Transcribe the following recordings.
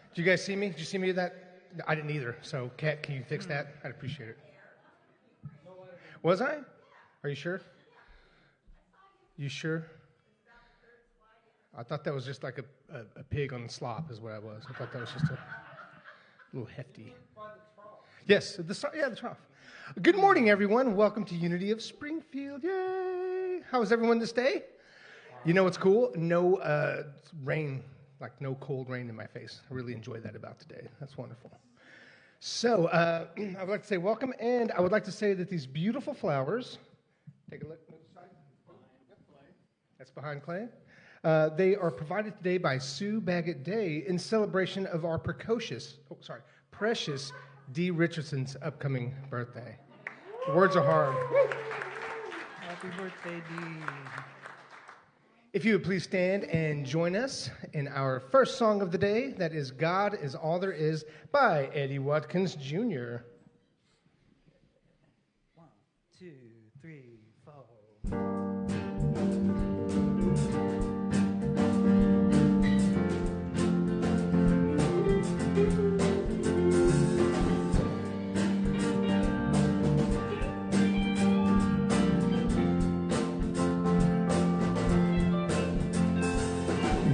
Did you guys see me? Did you see me with that? I didn't either. So, Kat, can you fix that? I'd appreciate it. Was I? Are you sure? You sure? I thought that was just like a pig on the slop is what I was. I thought that was just a little hefty. Yes, the trough. Good morning, everyone. Welcome to Unity of Springfield. Yay! How is everyone this day? You know what's cool? No rain. Like no cold rain in my face. I really enjoy that about today. That's wonderful. So I would like to say welcome, and I would like to say that these beautiful flowers, take a look. That's behind Clay. They are provided today by Sue Baggett Day in celebration of our precious Dee Richardson's upcoming birthday. The words are hard. Happy birthday, Dee. If you would please stand and join us in our first song of the day, that is God is All There Is by Eddie Watkins Jr. 1, 2, 3, 4.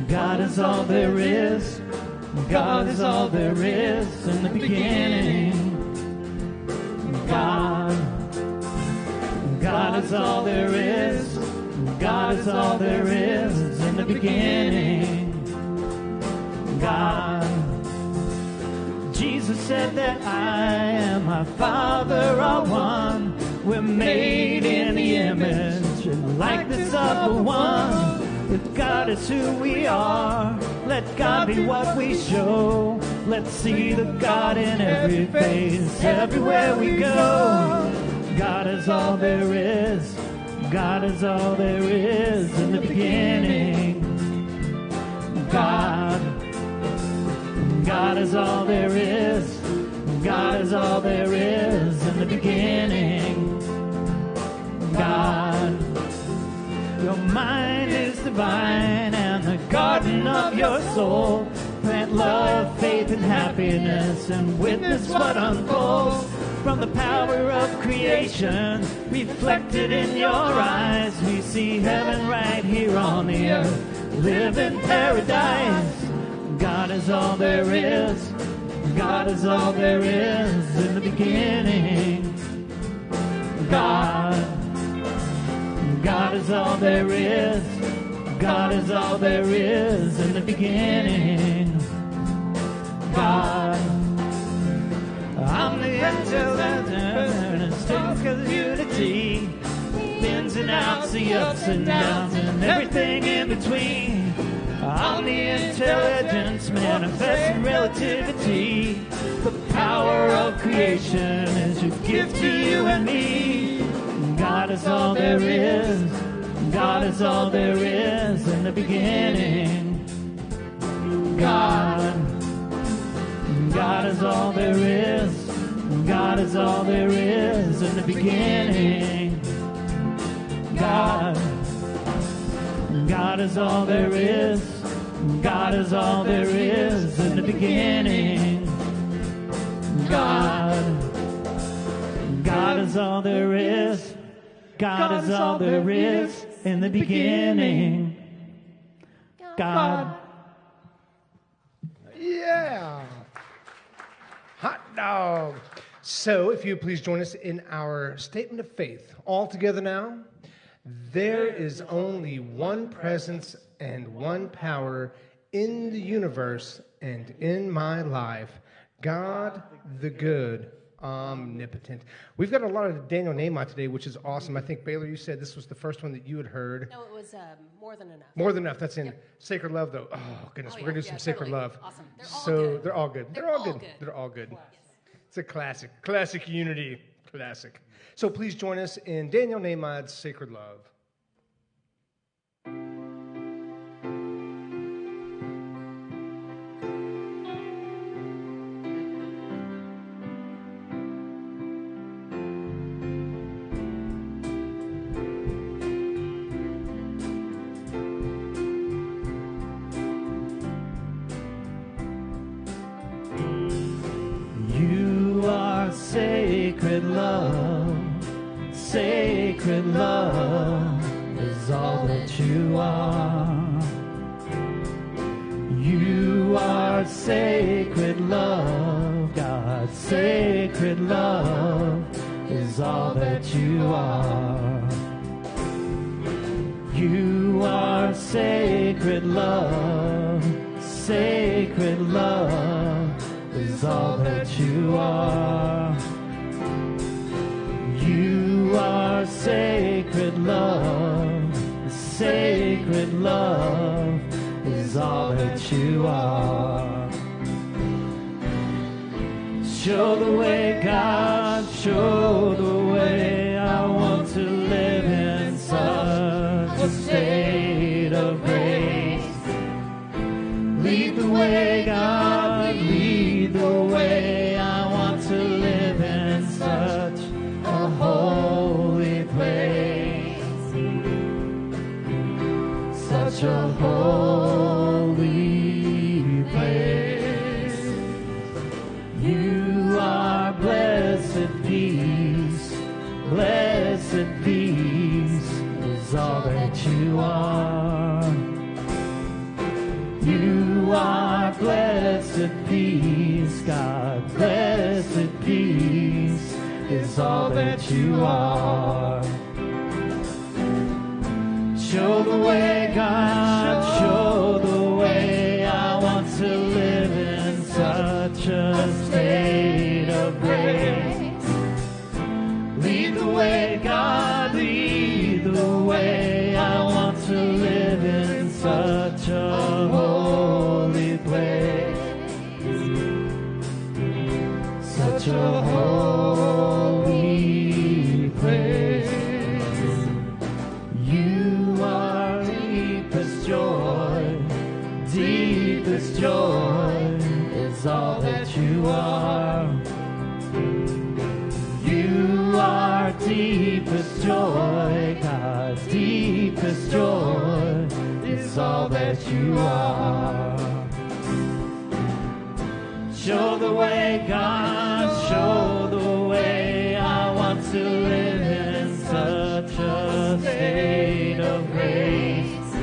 God is all there is. God is all there is in the beginning. God is all there is. God is all there is in the beginning. God. Jesus said that I and my Father are one. We're made in the image and likeness of the one. If God is who we are, let God be what we show. Let's see the God in every face, everywhere we go. God is all there is. God is all there is in the beginning. God is all there is. God is all there is in the beginning. God. Your mind is divine and the garden of your soul. Plant love, faith, and happiness and witness what unfolds from the power of creation reflected in your eyes. We see heaven right here on the earth. Live in paradise. God is all there is. God is all there is in the beginning. God is all there is. God is all there is in the beginning. God. I'm the intelligence of unity. Ins and outs, the ups and downs, and everything in between. I'm the intelligence manifesting relativity. The power of creation is a gift to you and me. God is all there is. God is all there is in the beginning. God is all there is. God is all there is in the beginning. God is all there is. God is all there is in the beginning. God is all there is. God is all there is in the beginning. God. Yeah. Hot dog. So, if you would please join us in our statement of faith. All together now. There is only one presence and one power in the universe and in my life. God the good, omnipotent. We've got a lot of Daniel Nahmot today, which is awesome. I think, Baylor, you said this was the first one that you had heard. No, it was More Than Enough. More Than Enough. That's in Sacred Love, though. Oh, goodness. We're going to do some Sacred Love. Awesome. They're all good. They're all good. They're all good. Yes. It's a classic. Classic Unity. Classic. So please join us in Daniel Nahmot's Sacred Love. sacred love is all that you are. You are sacred love, God. Sacred love is all that you are. You are sacred love. Sacred love is all that you are. You are sacred love. Sacred love is all that you are. Show the way, God, show the way. I want to live in such a state of grace. Lead the way, God, lead the way. I want to live in such a holy place. Such a holy place. You are blessed peace. Blessed peace is all that you are. You are blessed peace, God. Blessed peace is all that you are. Show the way, God, show the way. I want to live in such a state of grace. Lead the way, God, lead the way. I want to live in such a holy place. Such a holy place. You are deepest joy. Deepest joy is all that you are. You are deepest joy, God. Deepest joy is all that you are. Show the way, God, show the way. I want to live in such a state of grace.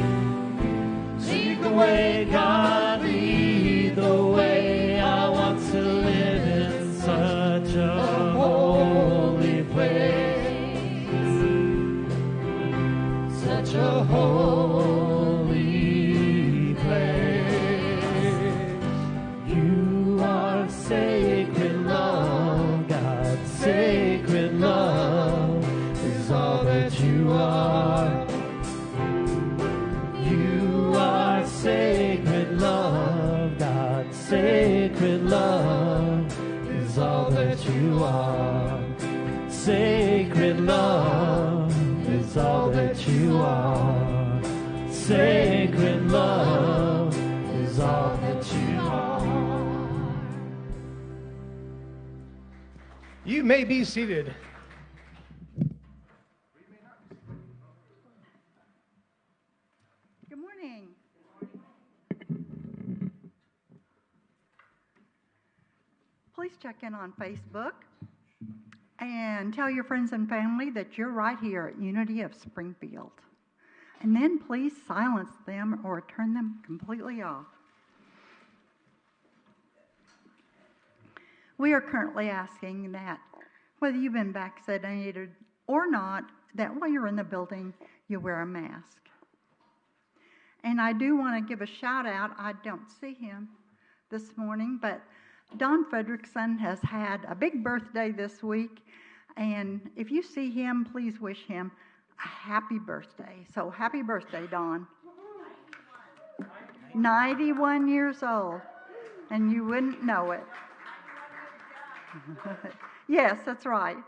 Lead the way, God, lead the way. I want to live in such a holy place. Such a holy place. You are sacred love, God. Sacred love is all that you are. You are sacred love, God. Sacred love is all that you are. Sacred love is all that you are. Sacred love is all that you are. You may be seated. Good morning. Please check in on Facebook and tell your friends and family that you're right here at Unity of Springfield. And then please silence them or turn them completely off. We are currently asking that whether you've been vaccinated or not, that while you're in the building, you wear a mask. And I do want to give a shout out. I don't see him this morning, but Don Fredrickson has had a big birthday this week. And if you see him, please wish him a happy birthday. So happy birthday, Don. 91 years old, and you wouldn't know it. Yes, that's right.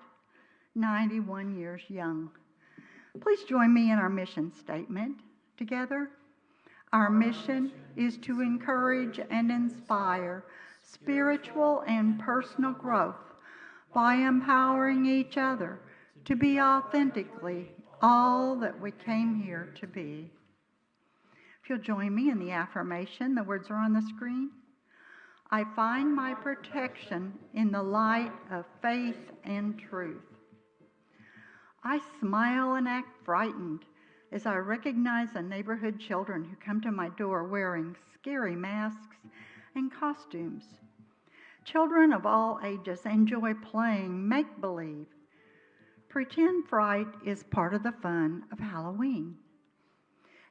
91 years young. Please join me in our mission statement together. Our mission is to encourage and inspire spiritual and personal growth by empowering each other to be authentically all that we came here to be. If you'll join me in the affirmation, the words are on the screen. I find my protection in the light of faith and truth. I smile and act frightened as I recognize the neighborhood children who come to my door wearing scary masks and costumes. Children of all ages enjoy playing make-believe. Pretend fright is part of the fun of Halloween.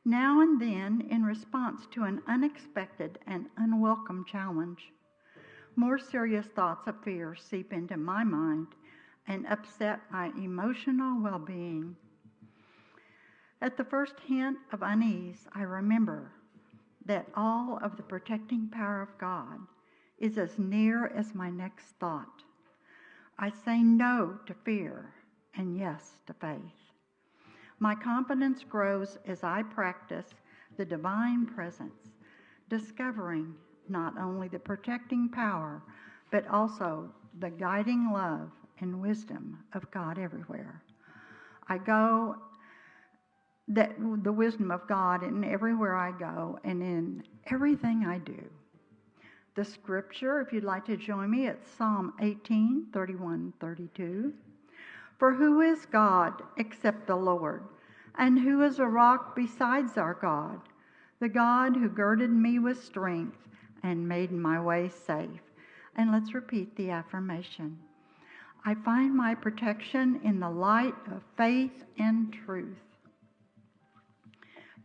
Now and then, in response to an unexpected and unwelcome challenge, more serious thoughts of fear seep into my mind and upset my emotional well-being. At the first hint of unease, I remember that all of the protecting power of God is as near as my next thought. I say no to fear and yes to faith. My confidence grows as I practice the divine presence, discovering not only the protecting power, but also the guiding love and wisdom of God everywhere. The wisdom of God in everywhere I go and in everything I do. The scripture, if you'd like to join me, it's Psalm 18, 31, 32. For who is God except the Lord? And who is a rock besides our God? The God who girded me with strength and made my way safe. And let's repeat the affirmation. I find my protection in the light of faith and truth.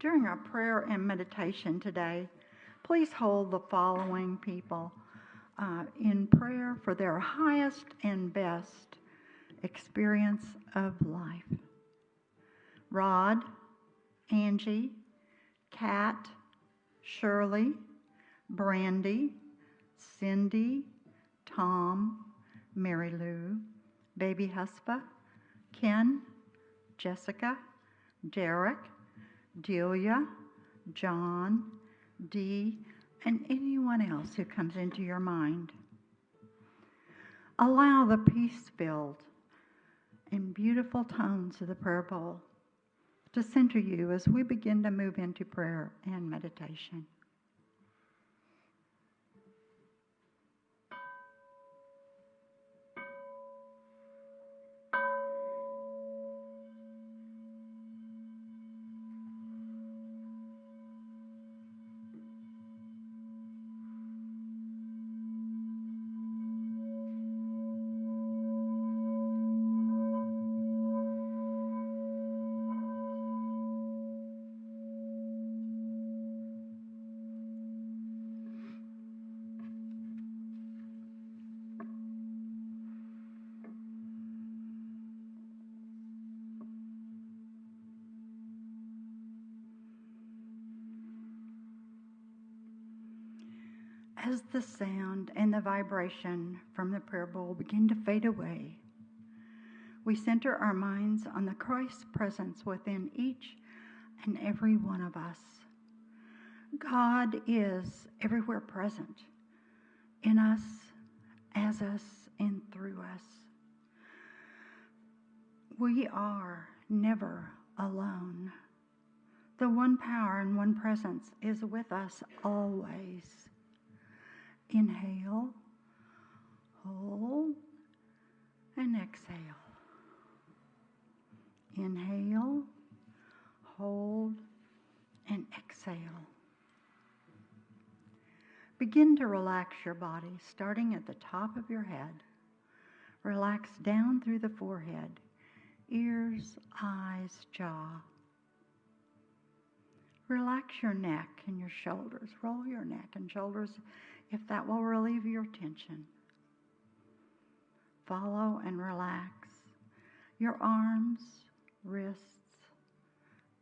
During our prayer and meditation today, please hold the following people in prayer for their highest and best experience of life. Rod, Angie, Kat, Shirley, Brandy, Cindy, Tom, Mary Lou, Baby Huspa, Ken, Jessica, Derek, Delia, John, Dee, and anyone else who comes into your mind. Allow the peace-filled and beautiful tones of the prayer bowl to center you as we begin to move into prayer and meditation. As the sound and the vibration from the prayer bowl begin to fade away, we center our minds on the Christ presence within each and every one of us. God is everywhere present, in us, as us, and through us. We are never alone. The one power and one presence is with us always. Inhale, hold, and exhale. Inhale, hold, and exhale. Begin to relax your body, starting at the top of your head. Relax down through the forehead, ears, eyes, jaw. Relax your neck and your shoulders. Roll your neck and shoulders if that will relieve your tension. Follow and relax your arms, wrists,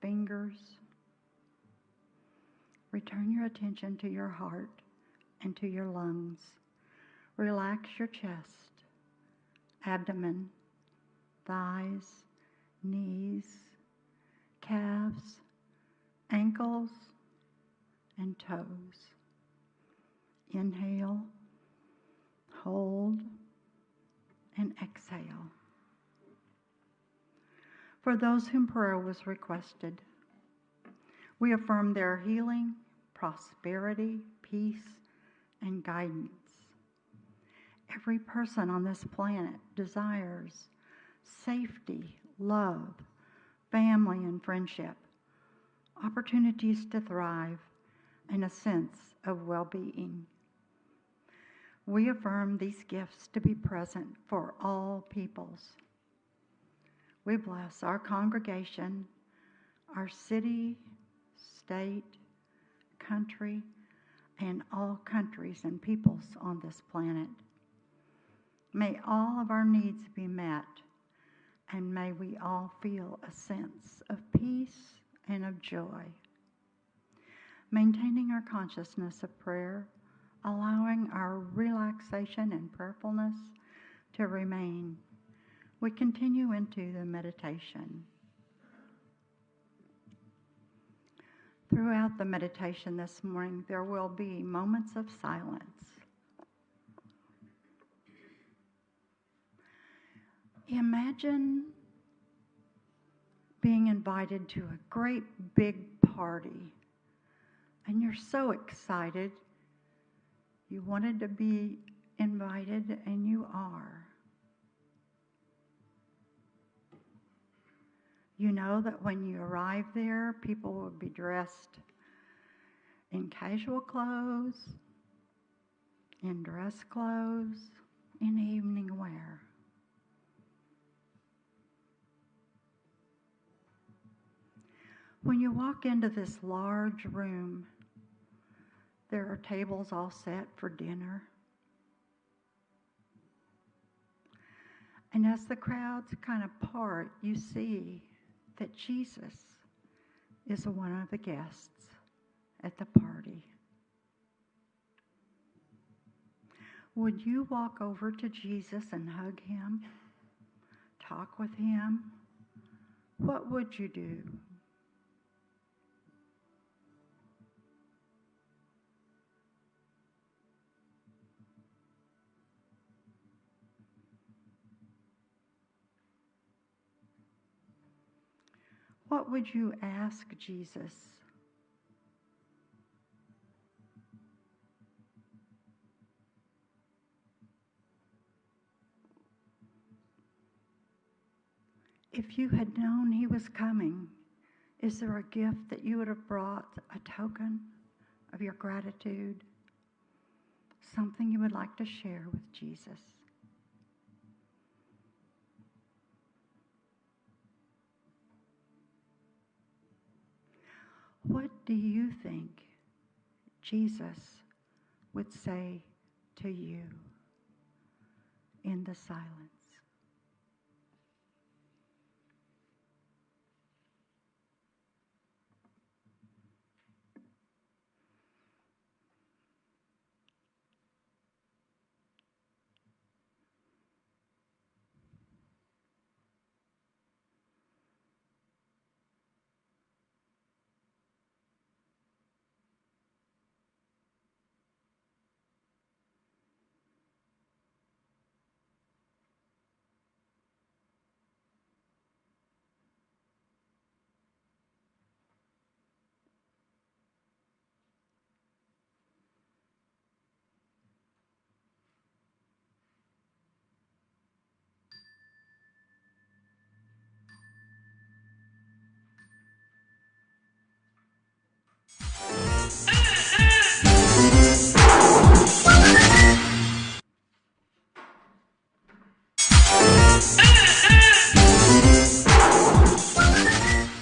fingers. Return your attention to your heart and to your lungs. Relax your chest, abdomen, thighs, knees, calves, ankles, and toes. Inhale, hold, and exhale. For those whom prayer was requested, we affirm their healing, prosperity, peace, and guidance. Every person on this planet desires safety, love, family, and friendship, opportunities to thrive, and a sense of well-being. We affirm these gifts to be present for all peoples. We bless our congregation, our city, state, country, and all countries and peoples on this planet. May all of our needs be met, and may we all feel a sense of peace and of joy. Maintaining our consciousness of prayer, allowing our relaxation and prayerfulness to remain, we continue into the meditation. Throughout the meditation this morning, there will be moments of silence. Imagine being invited to a great big party, and you're so excited. You wanted to be invited, and you are. You know that when you arrive there, people will be dressed in casual clothes, in dress clothes, in evening wear. When you walk into this large room, there are tables all set for dinner. And as the crowds kind of part, you see that Jesus is one of the guests at the party. Would you walk over to Jesus and hug him? Talk with him? What would you do? What would you ask Jesus? If you had known he was coming, is there a gift that you would have brought, a token of your gratitude, something you would like to share with Jesus? What do you think Jesus would say to you in the silence?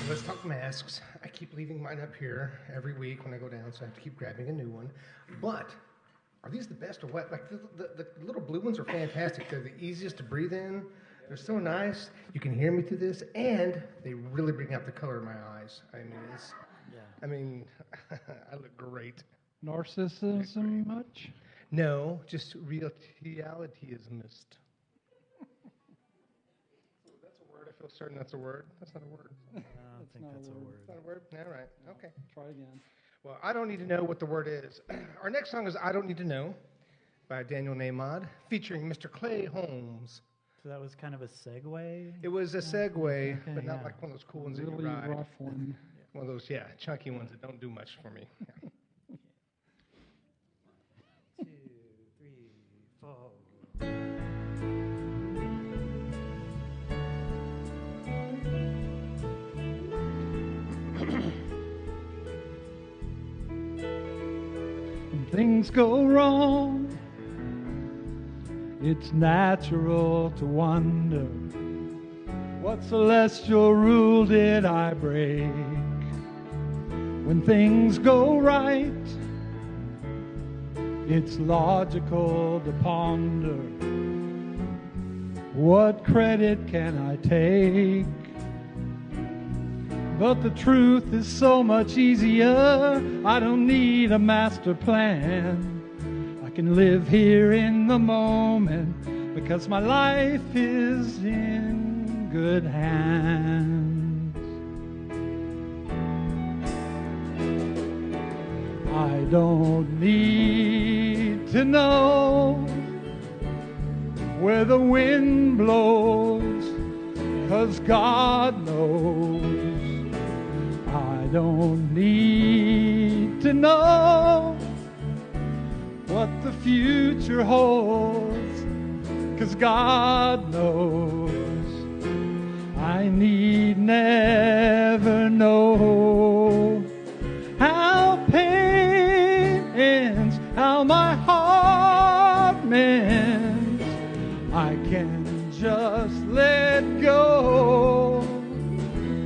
Let's talk masks. I keep leaving mine up here every week when I go down, so I have to keep grabbing a new one. But are these the best or what? Like the little blue ones are fantastic. They're the easiest to breathe in. They're so nice. You can hear me through this, and they really bring out the color in my eyes. I mean, I look great. Narcissism much? No, just realityismist. That's a word. I feel certain that's a word. That's not a word. I don't think that's a word. It's not a word? All right. Okay. Try again. Well, I don't need to know what the word is. Our next song is I Don't Need to Know by Daniel Namod, featuring Mr. Clay Holmes. So that was kind of a segue? It was a segue, Okay, but not yeah. like one of those cool ones that Really you ride. rough one. One of those, chunky ones that don't do much for me. 2, 3, 4. things go wrong, it's natural to wonder, what celestial rule did I break? When things go right, it's logical to ponder, what credit can I take? But the truth is so much easier. I don't need a master plan. I can live here in the moment because my life is in good hands. I don't need to know where the wind blows, 'cause God knows. I don't need to know what the future holds, 'cause God knows. I need never know how pain ends, how my heart mends. I can just let go,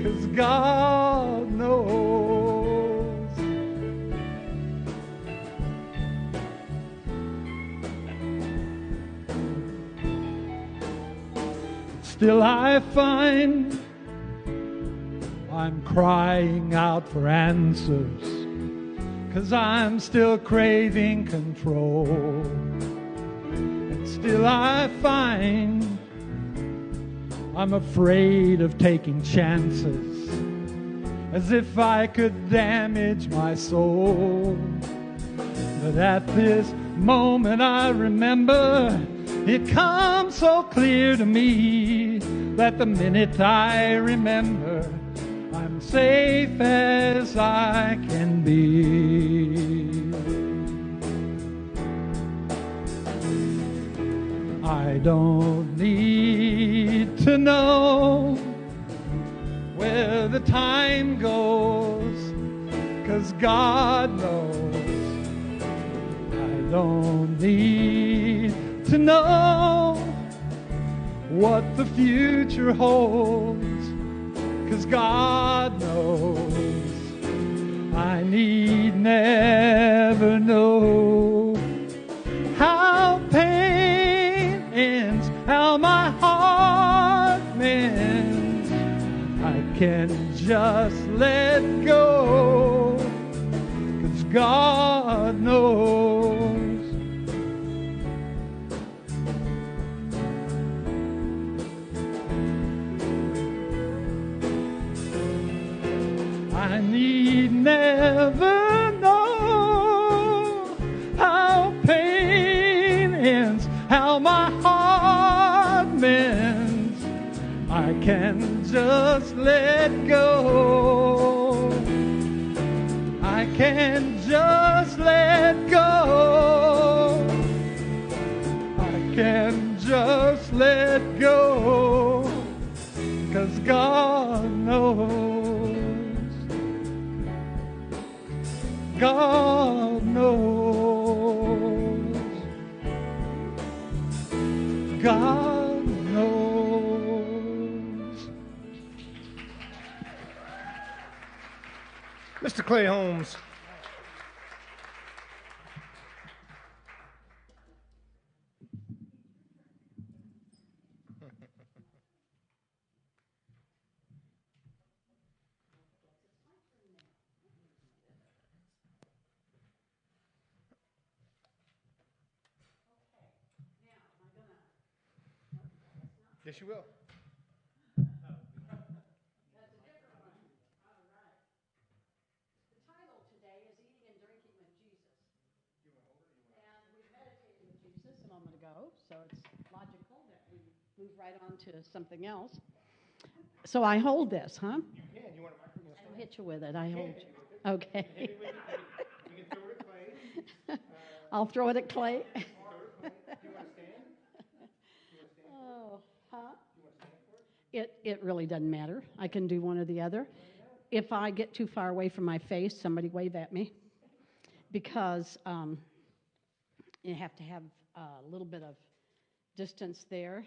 'cause God knows. Still I find I'm crying out for answers, 'cause I'm still craving control. And still I find I'm afraid of taking chances, as if I could damage my soul. But at this moment I remember, it comes so clear to me, that the minute I remember, I'm safe as I can be. I don't need to know where the time goes, 'cause God knows. I don't need to know what the future holds, 'cause God knows. I need never know how pain ends, how my heart mends. I can just let go, 'cause God knows. I need never know how pain ends, how my heart mends. I can just let go. I can just let go. I can just let go, 'cause God knows. God knows. God knows. Mr. Clay Holmes. Yes, you will. Jesus a moment ago, so it's logical that we move right on to something else. So I hold this, huh? You can. You want a microphone? I don't hit you with it. I hold you. Okay. You can throw it at Clay. I'll throw it at Clay. Do you want to stand? Oh, huh? It really doesn't matter. I can do one or the other. If I get too far away from my face, somebody wave at me. Because You have to have a little bit of distance there,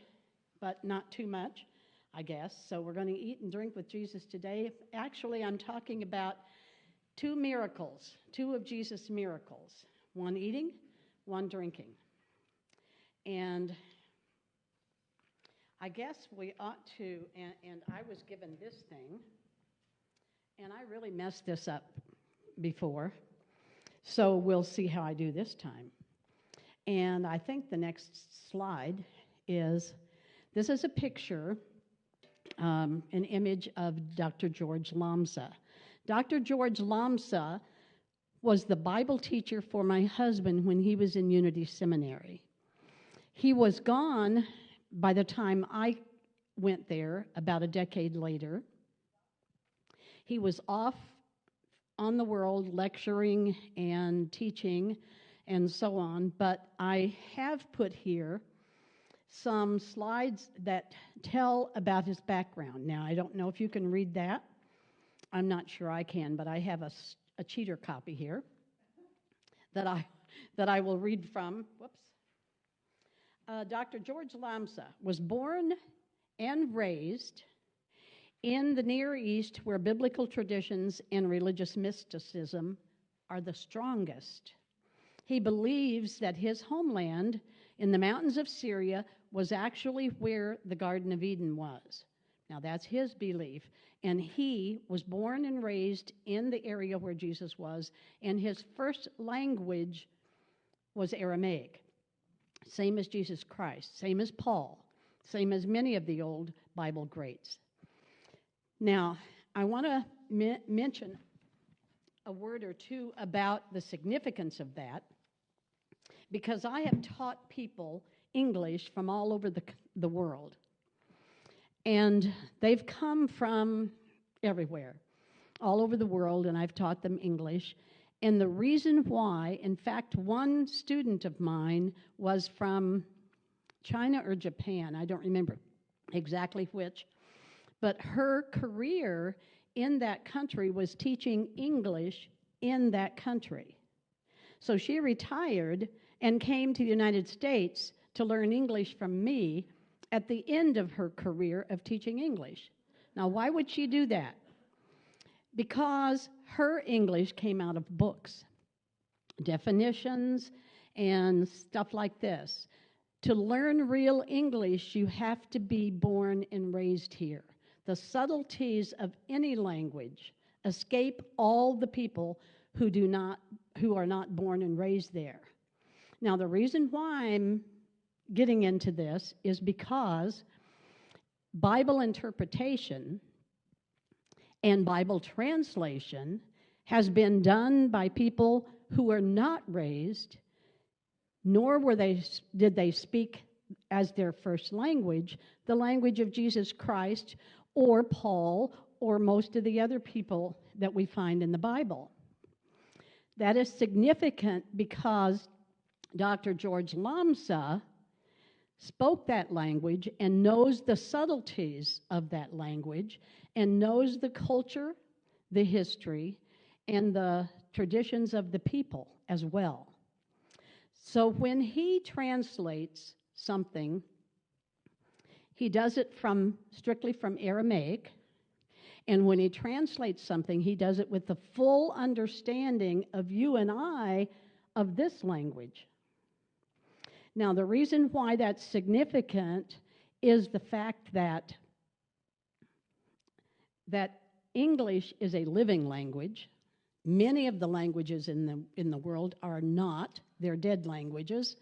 but not too much, I guess. So we're going to eat and drink with Jesus today. Actually, I'm talking about two miracles, two of Jesus' miracles, one eating, one drinking. And I guess we ought to, and I was given this thing, and I really messed this up before, so we'll see how I do this time. And I think the next slide is, this is a picture, an image of Dr. George Lamsa. Dr. George Lamsa was the Bible teacher for my husband when he was in Unity Seminary. He was gone by the time I went there, about a decade later. He was off on the world lecturing and teaching and so on, but I have put here some slides that tell about his background. Now, I don't know if you can read that. I'm not sure I can, but I have a cheater copy here that I will read from. Whoops. Dr. George Lamsa was born and raised in the Near East, where biblical traditions and religious mysticism are the strongest. He believes that his homeland in the mountains of Syria was actually where the Garden of Eden was. Now, that's his belief. And he was born and raised in the area where Jesus was, and his first language was Aramaic, same as Jesus Christ, same as Paul, same as many of the old Bible greats. Now, I want to mention a word or two about the significance of that, because I have taught people English from all over the world. And they've come from everywhere, all over the world, and I've taught them English. And the reason why, in fact, one student of mine was from China or Japan, I don't remember exactly which, but her career in that country was teaching English in that country. So she retired and came to the United States to learn English from me at the end of her career of teaching English. Now, why would she do that? Because her English came out of books, definitions, and stuff like this. To learn real English, you have to be born and raised here. The subtleties of any language escape all the people who are not born and raised there. Now, the reason why I'm getting into this is because Bible interpretation and Bible translation has been done by people who are not raised, nor did they speak as their first language the language of Jesus Christ or Paul or most of the other people that we find in the Bible. That is significant because Dr. George Lamsa spoke that language and knows the subtleties of that language and knows the culture, the history, and the traditions of the people as well. So when he translates something, he does it strictly from Aramaic, and when he translates something, he does it with the full understanding of you and I of this language. Now, the reason why that's significant is the fact that English is a living language. Many of the languages in the world are not. They're dead languages.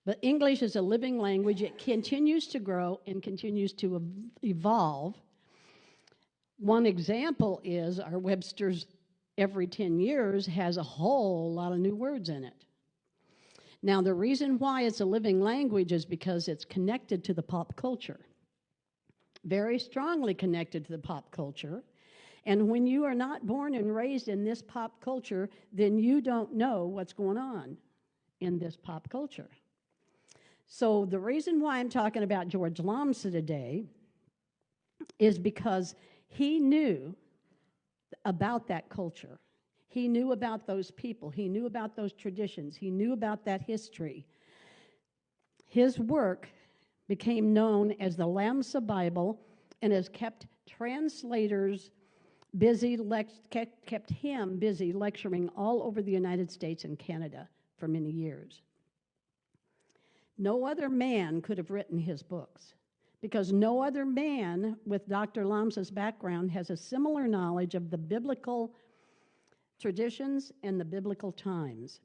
But English is a living language. It continues to grow and continues to evolve. One example is our Webster's every 10 years has a whole lot of new words in it. Now, the reason why it's a living language is because it's connected to the pop culture, very strongly connected to the pop culture. And when you are not born and raised in this pop culture, then you don't know what's going on in this pop culture. So the reason why I'm talking about George Lamsa today is because he knew about that culture. He knew about those people. He knew about those traditions. He knew about that history. His work became known as the Lamsa Bible and has kept translators busy, kept him busy lecturing all over the United States and Canada for many years. No other man could have written his books because no other man with Dr. Lamsa's background has a similar knowledge of the biblical traditions and the biblical times.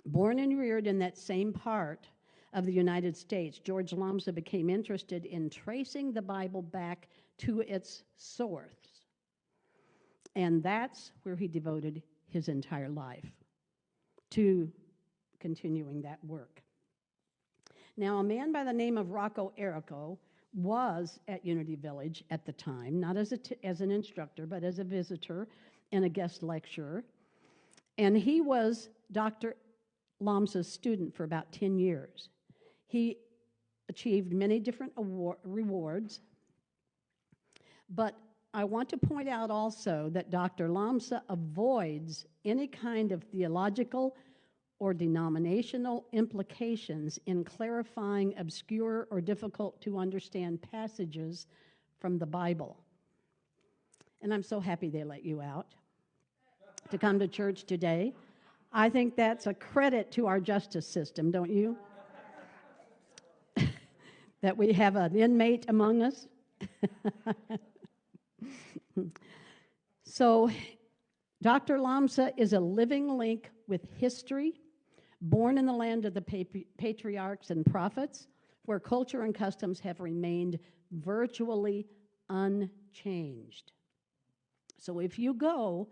Born and reared in that same part of the United States, George Lamsa became interested in tracing the Bible back to its source. And that's where he devoted his entire life, to continuing that work. Now, a man by the name of Rocco Errico was at Unity Village at the time, not as an instructor, but as a visitor and a guest lecturer. And he was Dr. Lamsa's student for about 10 years. He achieved many different rewards, but I want to point out also that Dr. Lamsa avoids any kind of theological or denominational implications in clarifying obscure or difficult to understand passages from the Bible. And I'm so happy they let you out to come to church today. I think that's a credit to our justice system, don't you? That we have an inmate among us. So, Dr. Lamsa is a living link with history, born in the land of the patriarchs and prophets, where culture and customs have remained virtually unchanged. So if you go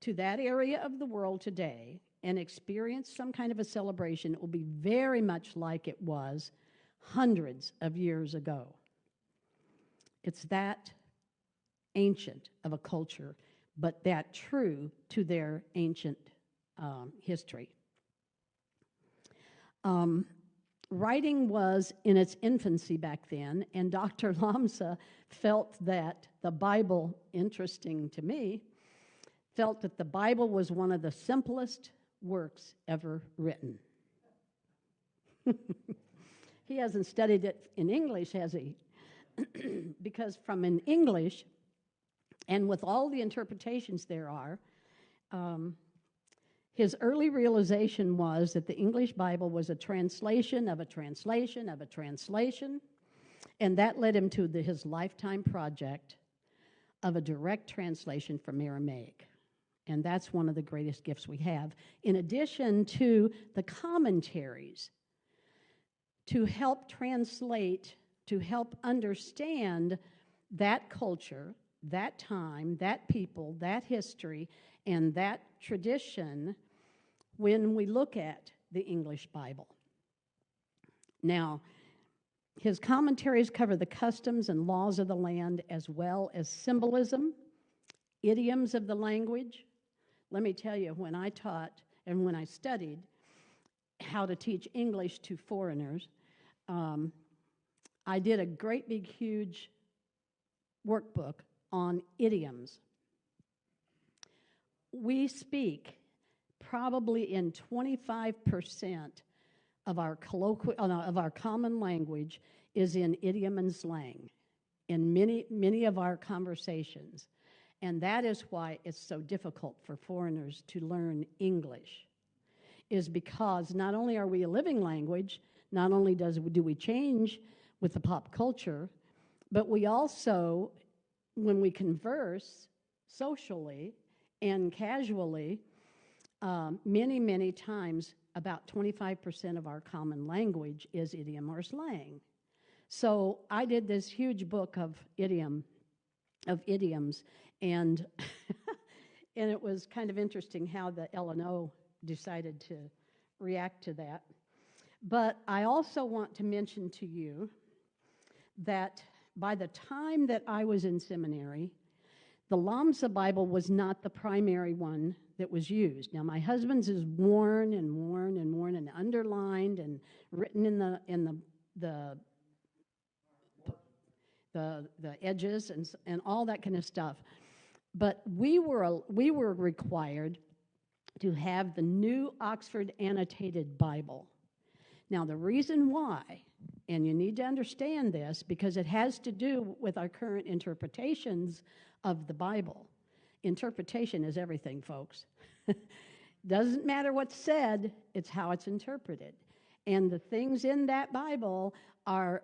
to that area of the world today and experience some kind of a celebration, it will be very much like it was hundreds of years ago. It's that ancient of a culture, but that true to their ancient history. Writing was in its infancy back then, and Dr. Lamsa felt that the Bible, interesting to me, felt that the Bible was one of the simplest works ever written. He hasn't studied it in English, has he? Because from in English, and with all the interpretations there are, his early realization was that the English Bible was a translation of a translation of a translation, and that led him to his lifetime project of a direct translation from Aramaic. And that's one of the greatest gifts we have, in addition to the commentaries to help translate, to help understand that culture, that time, that people, that history, and that tradition when we look at the English Bible. Now, his commentaries cover the customs and laws of the land as well as symbolism, idioms of the language. Let me tell you, when I taught and when I studied how to teach English to foreigners, I did a great big huge workbook on idioms. We speak probably in 25% of our of our common language is in idiom and slang in many of our conversations. And that is why it's so difficult for foreigners to learn English, is because not only are we a living language, not only do we change with the pop culture, but we also, when we converse socially and casually, many times, about 25% of our common language is idiom or slang. So I did this huge book of idioms, and and it was kind of interesting how the L&O decided to react to that. But I also want to mention to you that by the time that I was in seminary, the Lamsa Bible was not the primary one that was used. Now, my husband's is worn and underlined and written in the edges and all that kind of stuff. But we were required to have the New Oxford Annotated Bible. Now, the reason why, and you need to understand this because it has to do with our current interpretations of the Bible. Interpretation is everything, folks. Doesn't matter what's said, it's how it's interpreted. And the things in that Bible are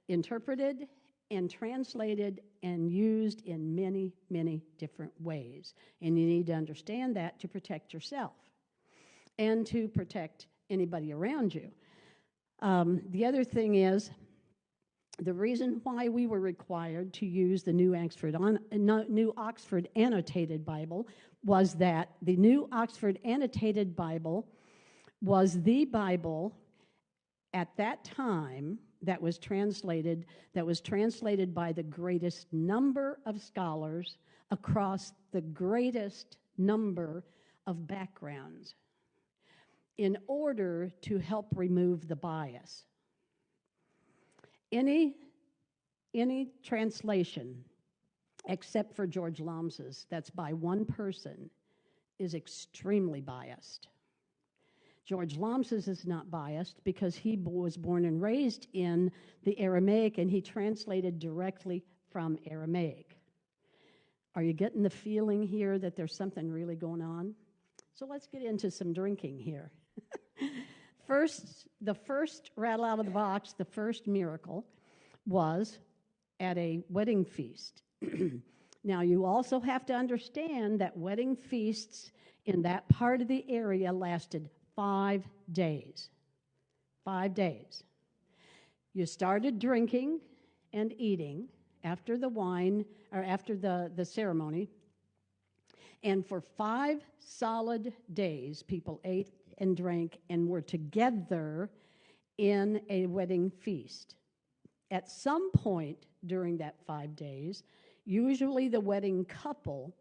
interpreted and translated and used in many, many different ways. And you need to understand that to protect yourself and to protect anybody around you. The other thing is, the reason why we were required to use the New Oxford Annotated Bible was that the New Oxford Annotated Bible was the Bible at that time that was translated by the greatest number of scholars across the greatest number of backgrounds in order to help remove the bias. Any translation, except for George Lambs's, that's by one person, is extremely biased. George Lambs's is not biased because he was born and raised in the Aramaic, and he translated directly from Aramaic. Are you getting the feeling here that there's something really going on? So let's get into some drinking here. The first rattle out of the box, the first miracle was at a wedding feast. Now, you also have to understand that wedding feasts in that part of the area lasted 5 days. 5 days. You started drinking and eating after the wine, or after the ceremony, and for 5 solid days, people ate and drank and were together in a wedding feast. At some point during that 5 days, usually the wedding couple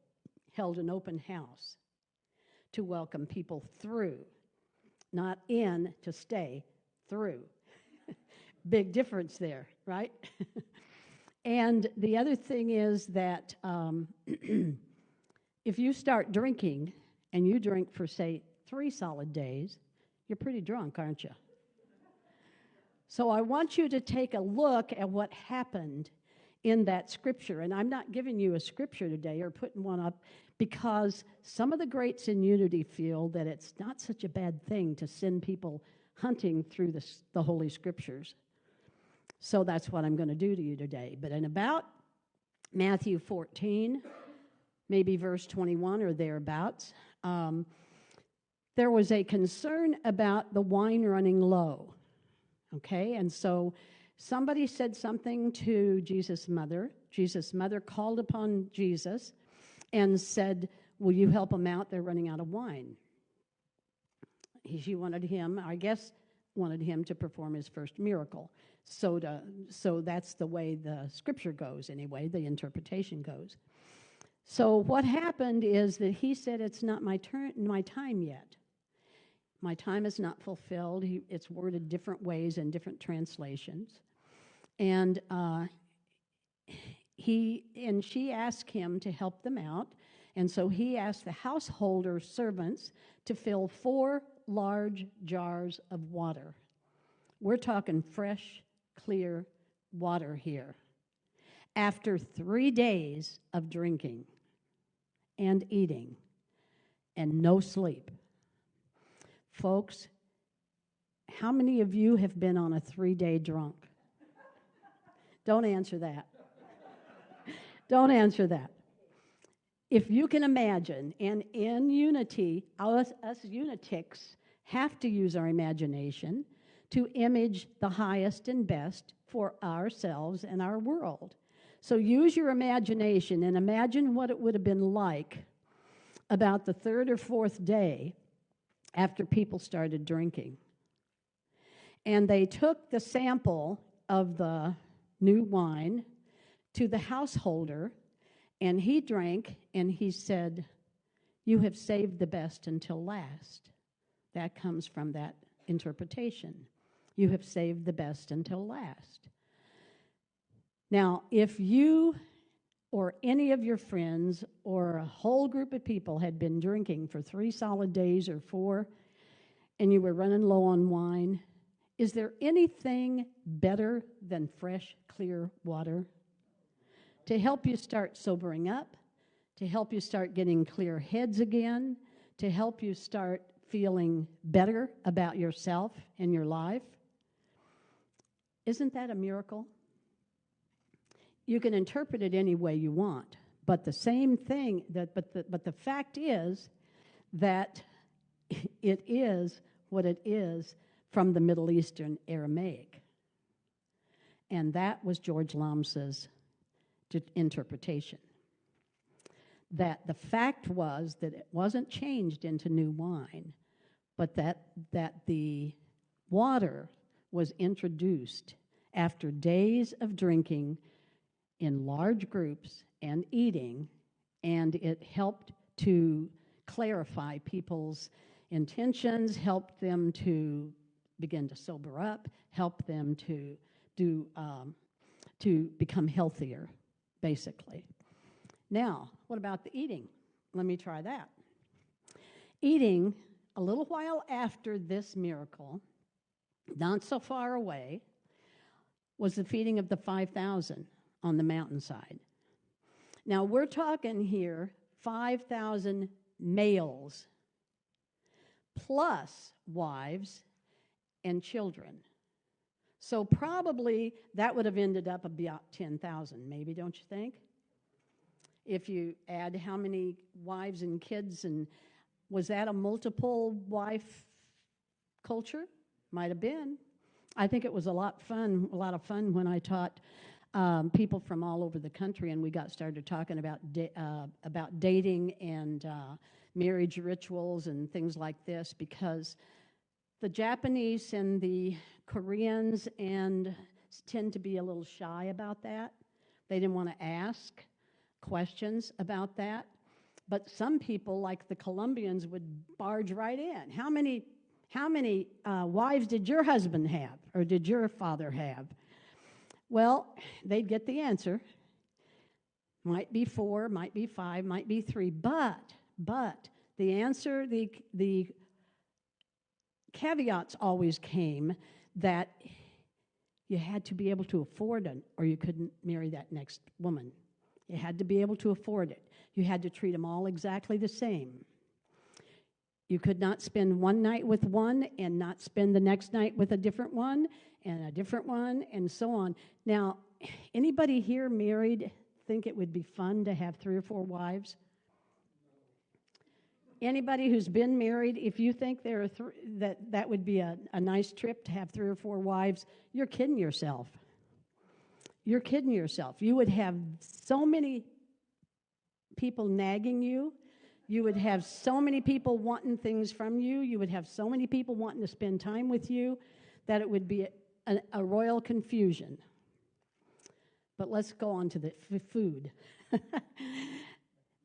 held an open house to welcome people through. Not in to stay, through. Big difference there, right? And the other thing is that if you start drinking and you drink for, say, 3 solid days, you're pretty drunk, aren't you? So I want you to take a look at what happened in that scripture. And I'm not giving you a scripture today or putting one up because some of the greats in Unity feel that it's not such a bad thing to send people hunting through the Holy Scriptures. So that's what I'm going to do to you today. But in about Matthew 14, maybe verse 21 or thereabouts, there was a concern about the wine running low. Okay, and so somebody said something to Jesus' mother. Jesus' mother called upon Jesus and said, will you help them out? They're running out of wine. She wanted him, I guess, wanted him to perform his first miracle. So that's the way the scripture goes anyway, the interpretation goes. So what happened is that he said, it's not my time yet. My time is not fulfilled. It's worded different ways in different translations. And she asked him to help them out. And so he asked the householder servants to fill 4 large jars of water. We're talking fresh, clear water here. After 3 days of drinking and eating and no sleep. Folks, how many of you have been on a 3-day drunk? Don't answer that. Don't answer that. If you can imagine, and in Unity, us Unitics have to use our imagination to image the highest and best for ourselves and our world. So use your imagination and imagine what it would have been like about the 3rd or 4th day after people started drinking. And they took the sample of the new wine to the householder, and he drank, and he said, you have saved the best until last. That comes from that interpretation. You have saved the best until last. Now, if you or any of your friends or a whole group of people had been drinking for 3 solid days or 4, and you were running low on wine, is there anything better than fresh, clear water to help you start sobering up, to help you start getting clear heads again, to help you start feeling better about yourself and your life? Isn't that a miracle? You can interpret it any way you want, but the same thing, but the fact is that it is what it is from the Middle Eastern Aramaic. And that was George Lambsa's interpretation. That the fact was that it wasn't changed into new wine, but that the water was introduced after days of drinking in large groups and eating, and it helped to clarify people's intentions, helped them to begin to sober up, helped them to become healthier, basically. Now, what about the eating? Let me try that. Eating, a little while after this miracle, not so far away, was the feeding of the 5,000 on the mountainside. Now, we're talking here 5,000 males, plus wives and children. So probably that would have ended up about 10,000, maybe, don't you think? If you add how many wives and kids, and was that a multiple wife culture? Might have been. I think it was a lot of fun when I taught people from all over the country, and we got started talking about dating and marriage rituals and things like this, because the Japanese and the Koreans tend to be a little shy about that. They didn't want to ask questions about that. But some people, like the Colombians, would barge right in. How many wives did your husband have, or did your father have? Well, they'd get the answer. Might be 4, might be 5, might be 3, but the answer, the caveats always came that you had to be able to afford it, or you couldn't marry that next woman. You had to be able to afford it. You had to treat them all exactly the same. You could not spend one night with one and not spend the next night with a different one, and so on. Now, anybody here married think it would be fun to have 3 or 4 wives? Anybody who's been married, if you think that would be a nice trip to have 3 or 4 wives, you're kidding yourself. You're kidding yourself. You would have so many people nagging you. You would have so many people wanting things from you. You would have so many people wanting to spend time with you that it would be a royal confusion. But let's go on to the food.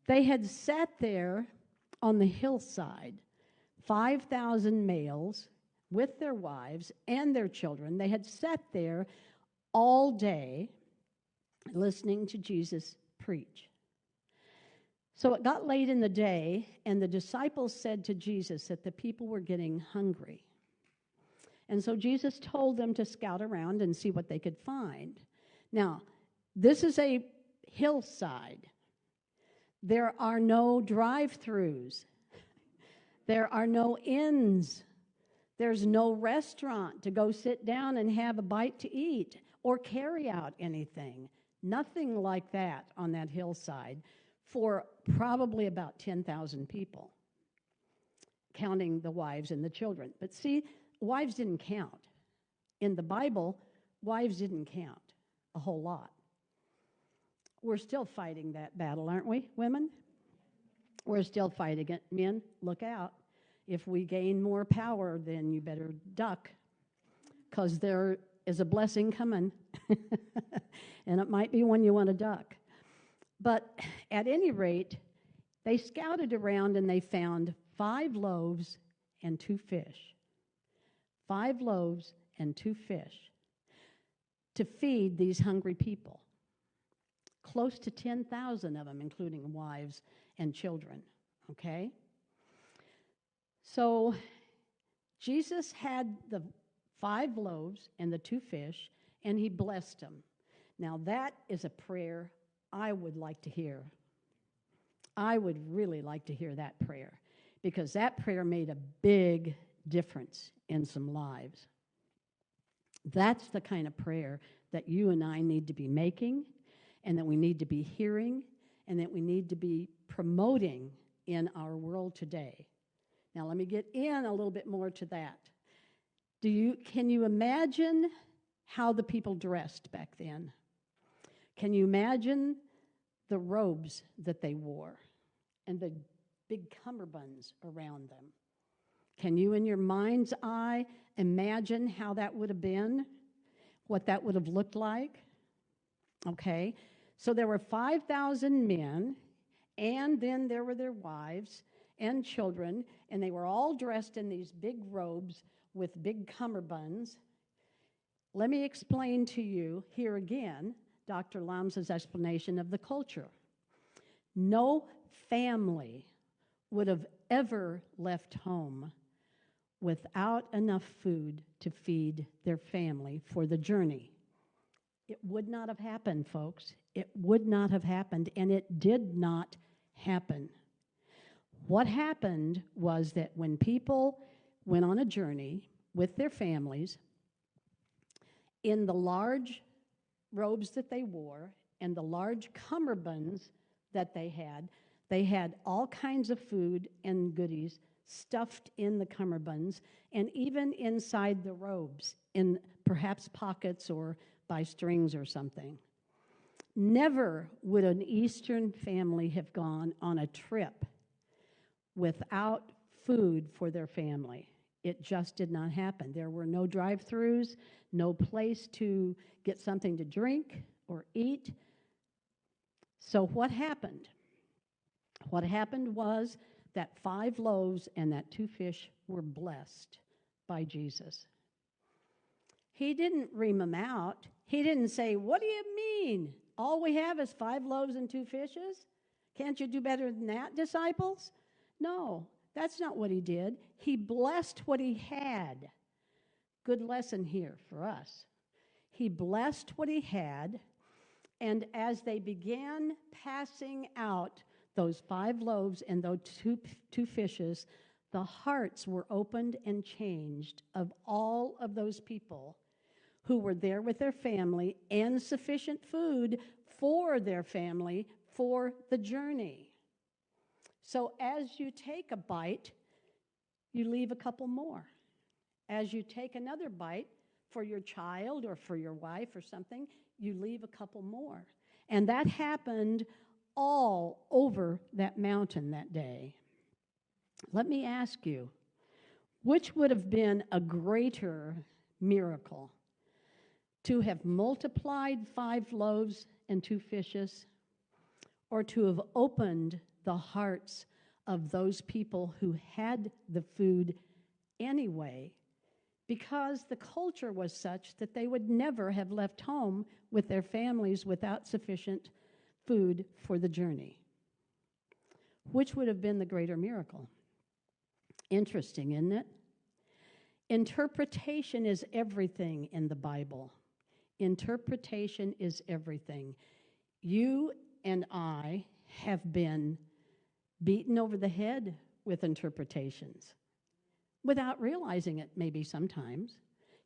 They had sat there on the hillside, 5,000 males with their wives and their children. They had sat there all day listening to Jesus preach. So it got late in the day, and the disciples said to Jesus that the people were getting hungry. And so Jesus told them to scout around and see what they could find. Now, this is a hillside. There are no drive-throughs. There are no inns. There's no restaurant to go sit down and have a bite to eat or carry out anything. Nothing like that on that hillside for probably about 10,000 people, counting the wives and the children. But see, wives didn't count. In the Bible, wives didn't count a whole lot. We're still fighting that battle, aren't we, women? We're still fighting it. Men, look out. If we gain more power, then you better duck, because there is a blessing coming, and it might be one you want to duck. But at any rate, they scouted around and they found 5 loaves and 2 fish. 5 loaves and 2 fish to feed these hungry people. Of close to 10,000 of them, including wives and children, okay? So Jesus had the 5 loaves and the 2 fish, and he blessed them. Now that is a prayer I would like to hear. I would really like to hear that prayer, because that prayer made a big difference in some lives. That's the kind of prayer that you and I need to be making, and that we need to be hearing, and that we need to be promoting in our world today. Now, let me get in a little bit more to that. Can you imagine how the people dressed back then? Can you imagine the robes that they wore and the big cummerbunds around them? Can you, in your mind's eye, imagine how that would have been, what that would have looked like? Okay, so there were 5,000 men, and then there were their wives and children, and they were all dressed in these big robes with big cummerbunds. Let me explain to you here again Dr. Lamb's explanation of the culture. No family would have ever left home without enough food to feed their family for the journey. It would not have happened, folks. It would not have happened, and it did not happen. What happened was that when people went on a journey with their families, in the large robes that they wore and the large cummerbunds that they had all kinds of food and goodies stuffed in the cummerbunds and even inside the robes, in perhaps pockets or by strings or something. Never would an Eastern family have gone on a trip without food for their family. It just did not happen. There were no drive-thrus, no place to get something to drink or eat. So what happened? What happened was that 5 loaves and that 2 fish were blessed by Jesus. He didn't ream them out. He didn't say, "What do you mean? All we have is 5 loaves and 2 fishes? Can't you do better than that, disciples?" No, that's not what he did. He blessed what he had. Good lesson here for us. He blessed what he had, and as they began passing out those 5 loaves and those two fishes, the hearts were opened and changed of all of those people who were there with their family and sufficient food for their family for the journey. So as you take a bite, you leave a couple more. As you take another bite for your child or for your wife or something, you leave a couple more. And that happened all over that mountain that day. Let me ask you, which would have been a greater miracle? To have multiplied 5 loaves and 2 fishes, or to have opened the hearts of those people who had the food anyway, because the culture was such that they would never have left home with their families without sufficient food for the journey? Which would have been the greater miracle? Interesting, isn't it? Interpretation is everything in the Bible. Interpretation is everything. You and I have been beaten over the head with interpretations without realizing it, maybe sometimes.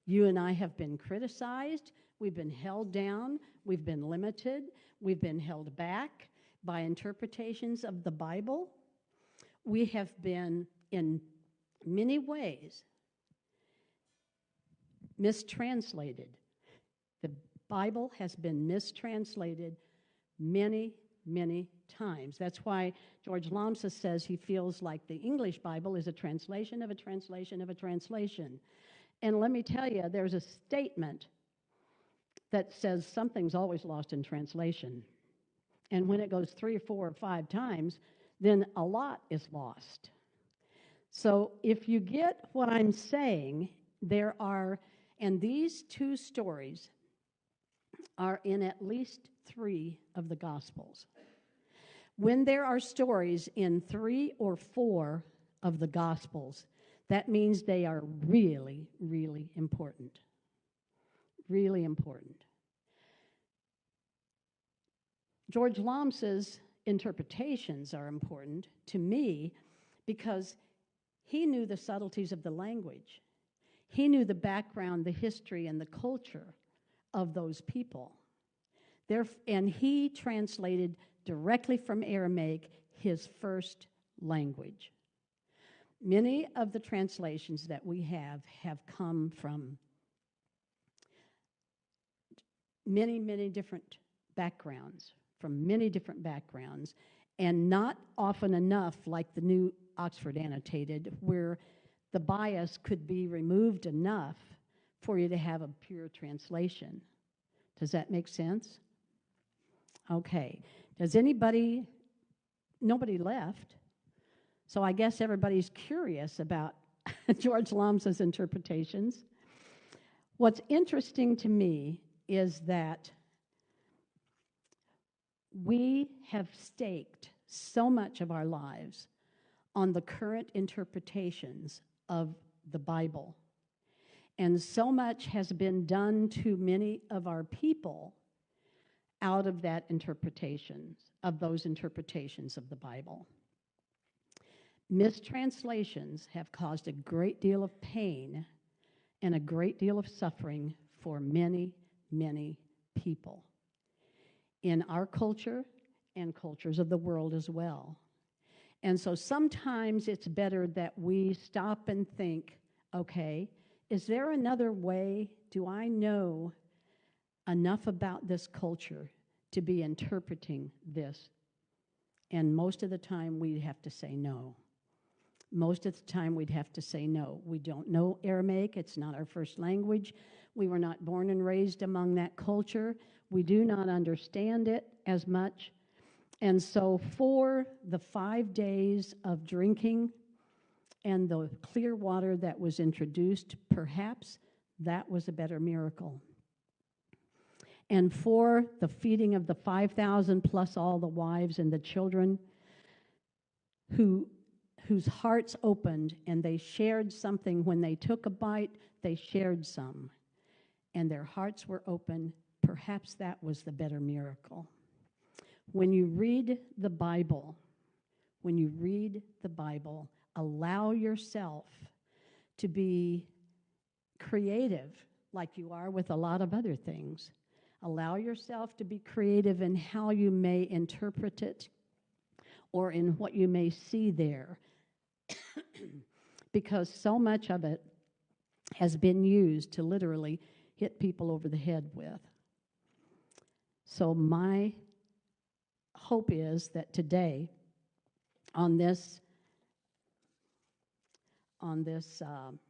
You and I have been criticized, we've been held down, we've been limited, we've been held back by interpretations of the Bible. We have been, in many ways, mistranslated. The Bible has been mistranslated many, many times. That's why George Lambsa says he feels like the English Bible is a translation of a translation of a translation. And let me tell you, there's a statement that says something's always lost in translation. And when it goes 3 or 4 or 5 times, then a lot is lost. So if you get what I'm saying, there are, and these 2 stories are in at least 3 of the Gospels. When there are stories in 3 or 4 of the Gospels, that means they are really, really important. Really important. George Lomsa's interpretations are important to me because he knew the subtleties of the language. He knew the background, the history, and the culture of those people. And he translated directly from Aramaic his first language. Many of the translations that we have come from many, many different backgrounds, and not often enough like the New Oxford Annotated, where the bias could be removed enough for you to have a pure translation. Does that make sense? Okay. Nobody left, so I guess everybody's curious about George Lomsa's interpretations. What's interesting to me is that we have staked so much of our lives on the current interpretations of the Bible. And so much has been done to many of our people out of that those interpretations of the Bible. Mistranslations have caused a great deal of pain and a great deal of suffering for many, many people in our culture and cultures of the world as well. And so sometimes it's better that we stop and think, okay, is there another way? Do I know enough about this culture to be interpreting this? And most of the time we'd have to say no. Most of the time we'd have to say no. We don't know Aramaic. It's not our first language. We were not born and raised among that culture. We do not understand it as much. And so for the 5 days of drinking and the clear water that was introduced, perhaps that was a better miracle. And for the feeding of the 5,000 plus all the wives and the children whose hearts opened and they shared something. When they took a bite, they shared some. And their hearts were open. Perhaps that was the better miracle. When you read the Bible, allow yourself to be creative like you are with a lot of other things. Allow yourself to be creative in how you may interpret it or in what you may see there. Because so much of it has been used to literally hit people over the head with. So my hope is that today, on this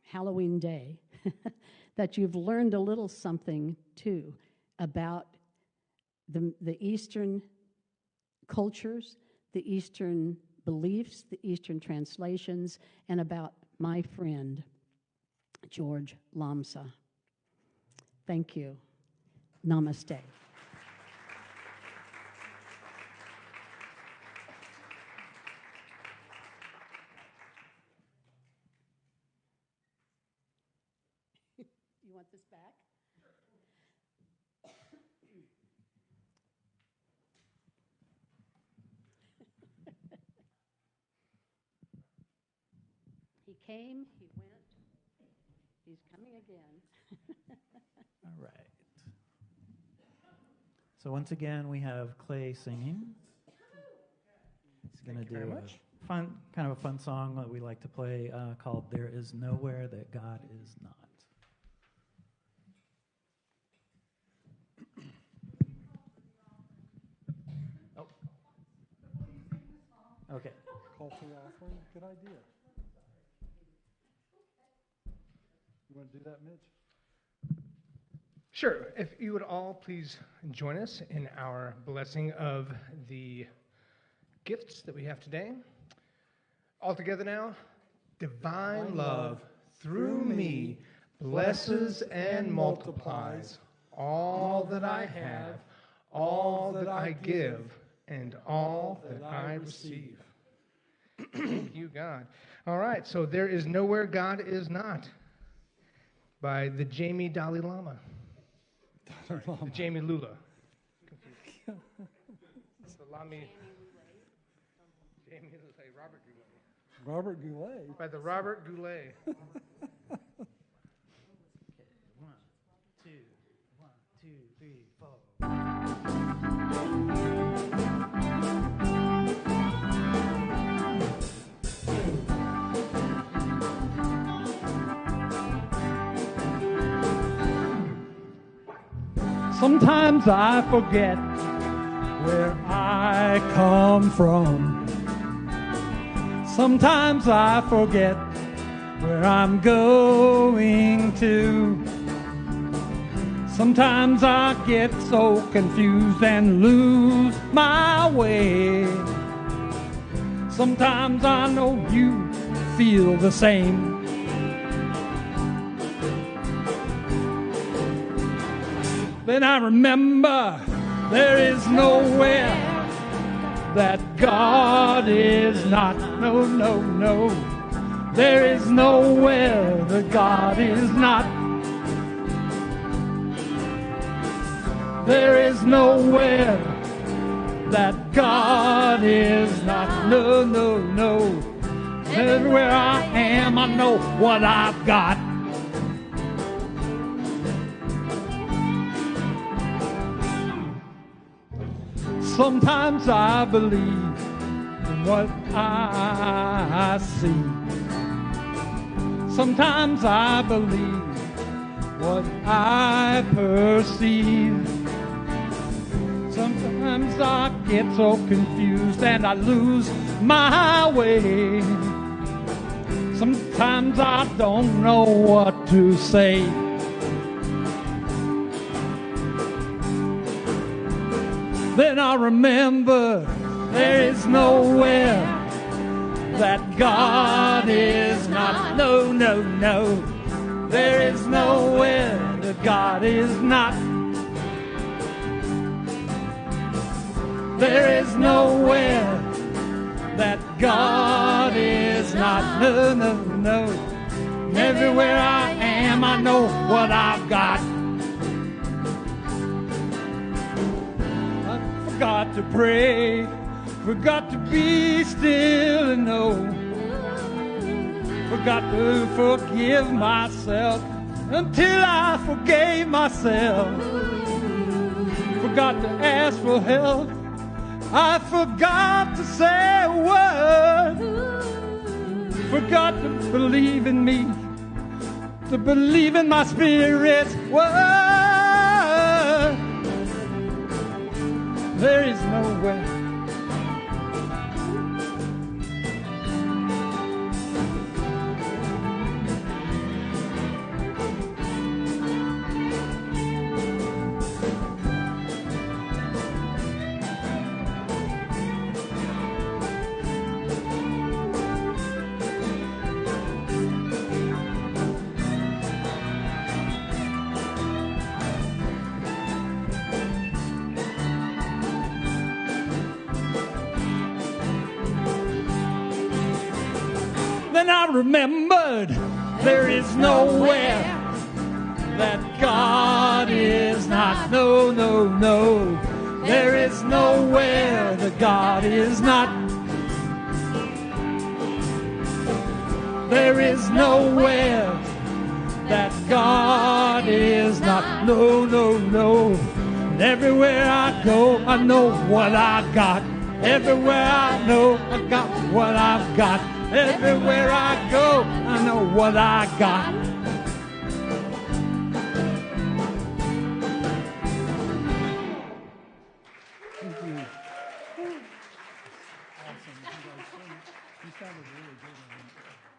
Halloween day, that you've learned a little something too about the Eastern cultures, the Eastern beliefs, the Eastern translations, and about my friend, George Lomsa. Thank you. Namaste. You want this back? He came, he went, he's coming again. All right. So once again, we have Clay singing. He's going to do a fun song that we like to play called "There Is Nowhere That God Is Not." Oh. Okay. Call for the offering. Good idea. You want to do that, Mitch? Sure. If you would all please join us in our blessing of the gifts that we have today. All together now. Divine love through me blesses and multiplies all that I have, all that I give, and all that I receive. Thank you, God. All right, so There Is Nowhere God Is Not by the Jamie Dalai Lama. Sorry, the Jamie Lula. Salami. Jamie Lula, Robert Goulet. Robert Goulet. By the Robert Goulet. One, two, three, four. Sometimes I forget where I come from. Sometimes I forget where I'm going to. Sometimes I get so confused and lose my way. Sometimes I know you feel the same. Then I remember there is nowhere that God is not. No, no, no. There is nowhere that God is not. There is nowhere that God is not. No, no, no. Everywhere I am, I know what I've got. Sometimes I believe in what I see. Sometimes I believe what I perceive. Sometimes I get so confused and I lose my way. Sometimes I don't know what to say. Then I remember there is nowhere that God is not. No, no, no. There is nowhere that God is not. There is nowhere that God is not. No, no, no. Everywhere I am, I know what I've got. Forgot to pray, forgot to be still and know, forgot to forgive myself until I forgave myself, forgot to ask for help, I forgot to say a word, forgot to believe in me, to believe in my spirit's word. There is nowhere. Then I remembered there is nowhere that God is not. No, no, no. There is nowhere that God is not. There is nowhere that God is not. No, no, no. And everywhere I go, I know what I got. Everywhere I know, I got what I've got. Everywhere I go, I know what I got. Thank you. Awesome. You sounded really good on it.